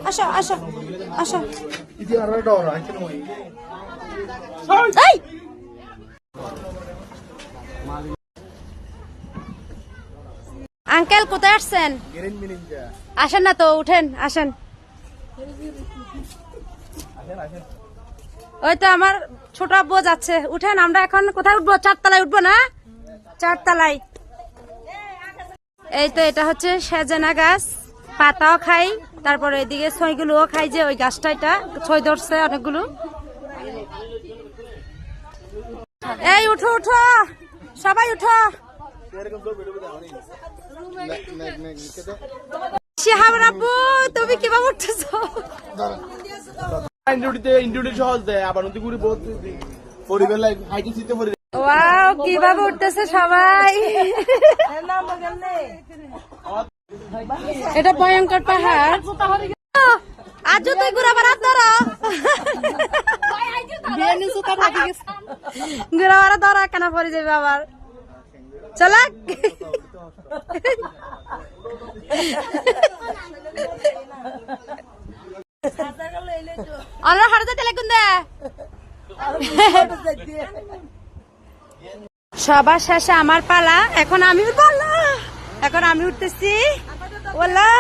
আসো আসো আসো। আঙ্কেল কোথায় আসছেন? আসেন না তো, উঠেন, আসেন। ওই তো আমার ছোট আব্বু যাচ্ছে, উঠেন। আমরা এখন কোথায় উঠবো? 4 তলায় উঠবো না? 4 তলায়। এই তো এটা হচ্ছে সেজনা গাছ, পাতাও খাই, তারপরে এদিকে ছইগুলোও খাই, যে ওই গাছটা, এটা ছই ধরছে অনেকগুলো। এই উঠো উঠো, সবাই উঠো। শিহাব আব্বু, তুমি কিভাবে উঠতেছো? ওয়াও, কিভাবে উঠতেছে সবাই। এটা ভয়ঙ্কর পাহাড়। আজ তুই ঘুরা বেড়াত ধরো, ঘুরা বেড়া ধরা কেন পরে যাবে আবার। চল আমরা হারতে তেলে কুন্দে সবার শেষে আমার পালা। এখন আমি উঠবো, এখন আমি উঠতেছি। ওলা